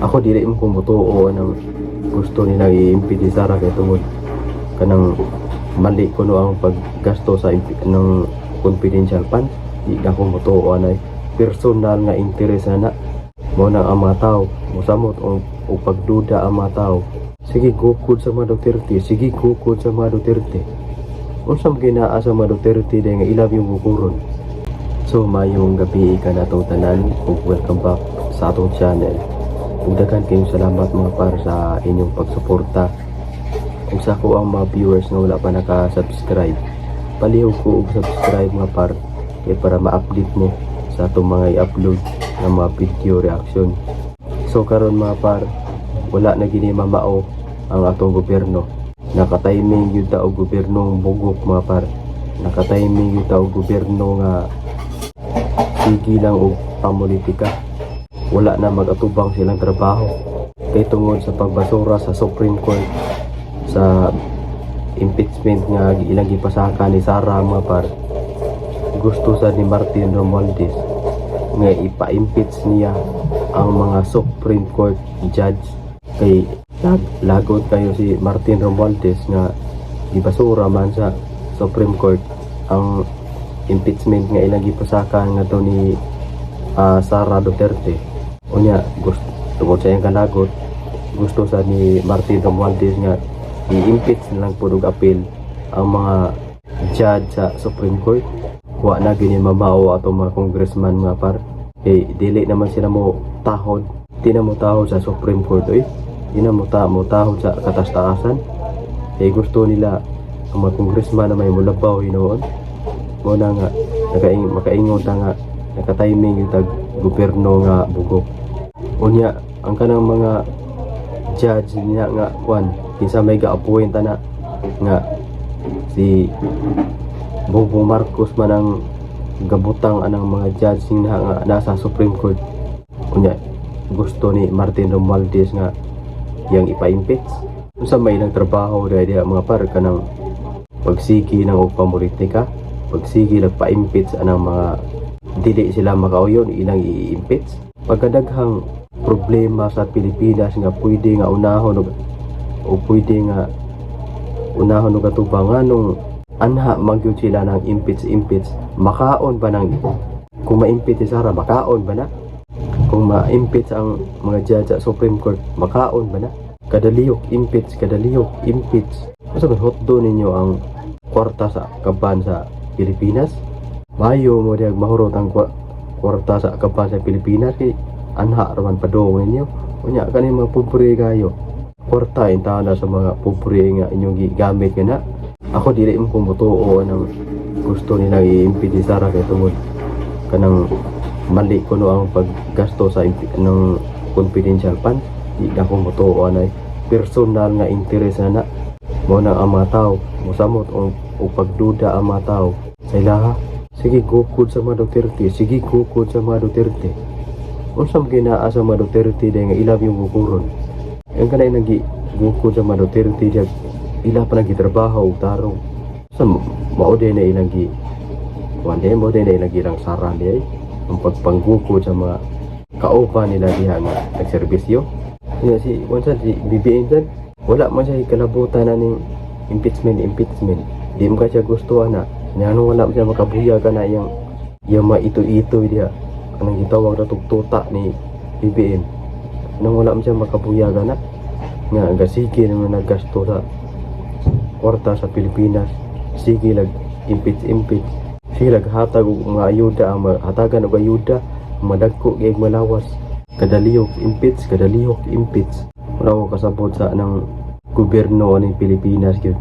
Ako dili mo kumutuo ng gusto nila i-impede si Sara kay tungod kanang mali kuno ang paggasto sa ng confidential fund. Di na ko mutuo anay personal nga interes na mo na ang mga tao musamot o pagduda ang mga tao. Sige gukod sa mga Duterte, sige gukod sa mga Duterte. Unsam ginaa sa mga Duterte dahil nga ilab yung bukuron. So mayong gabi ka na itong tanan ug welcome back sa atong channel. Ug daghan kayong salamat mga par sa inyong pagsuporta. Ug sa ako ang mga viewers nga wala pa naka-subscribe, palihog ko og subscribe mga par kay para ma-update mo sa atong mga i-upload ng mga video reaction. So karon mga par, wala na gini mamao ang atong gobyerno. Nakatiming yun ta og gobyernong bugok mga par. Nakatiming yun ta og gobyerno nga sige lang og pamulitika. Wala na mag-atubang silang trabaho kay tungod sa pagbasura sa Supreme Court sa impeachment nga ilang gipasaka ni Sara mga par. Gusto sa ni Martin Romualdez nga ipa-impeach niya ang mga Supreme Court judge kay lagot kayo si Martin Romualdez nga gibasura man sa Supreme Court ang impeachment nga ilang gipasaka nga to ni Sara Duterte. Unya gusto tungod sa iyang kalagot, gusto sa ni Martin Romualdez nga i-impeach nilang pudog appeal ang mga judge sa Supreme Court. Wa na gini mamao ato mga congressman mga par. Dili naman sila mo tahod, di na mo tahod sa Supreme Court di na mo tahod sa katastaasan. Gusto nila ang mga congressman na may mulabaw hinoon. Mo na nga makaingon ta nga nakatiming yung gobyerno nga bugok. Unya ang kanang mga judge niya nga kwan kinsa may ga-appoint na nga si Bongbong Marcos man ang gabutang anang mga judge nga nasa Supreme Court. Unya gusto ni Martin Romualdez nga yang ipa-impeach. Unsa may ilang trabaho dahil mga par kanang pagsigi ng og pamulitika, pagsigi lang pa-impeach anang mga dili sila makauyon ilang i-impeach. Pagkadaghang problema sa Pilipinas nga pwede nga unahon o pwede nga unahon og atubangan nung anha magyud sila ng impeach makaon ba nang kung ma-impeach si Sara makaon ba na, kung ma-impeach ang mga judge sa Supreme Court makaon ba na, kadaliyok impeach masabi hotdo ninyo ang kwarta sa kaban sa Pilipinas. Mayo mo diag mahurot ang kwarta sa kaban sa Pilipinas kay anha raman padong ninyo. Unya kani mga pobre kayo kwarta intana sa mga pobre nga inyong gigamit nga na. Ako dili mo kumutuo ng gusto nila i-impede si Sara kay tungod kanang mali kuno ang paggasto sa ng confidential fund. Di na ko mutuo anay personal nga interes na mo na ang mga tao musamot o pagduda ang mga tao sa ilaha. Sige gukod sa mga Duterte, sige gukod sa mga Duterte. Unsam ginaa sa mga Duterte dahil nga ilab yung bukuron. Ang kanay nagi gukod sa mga Duterte dahil ila pa nagitrabaho o tarong. Sa mauday na ilang mauday na ilang girang Sara niya ang pagpanggukod sa mga kaupan nila diha nga nagserbisyo. Kaya si BBM dyan, wala man siya kalabutan na ng impeachment. Di mo ka siya gusto na. Nyanong wala mo siya makabuya ka na yung maito-ito diha. Anong gitawag na tugtuta ni BBM. Nang wala mo siya makabuya ka na. Nga gasige naman naggasto sa kwarta sa Pilipinas. Sige impeach. Sige hatag og mga ayuda, ang hatagan og ayuda, madagko kay malawas. Kadaliyok impeach. Wala ko kasabot sa ng gobyerno ng Pilipinas gyud.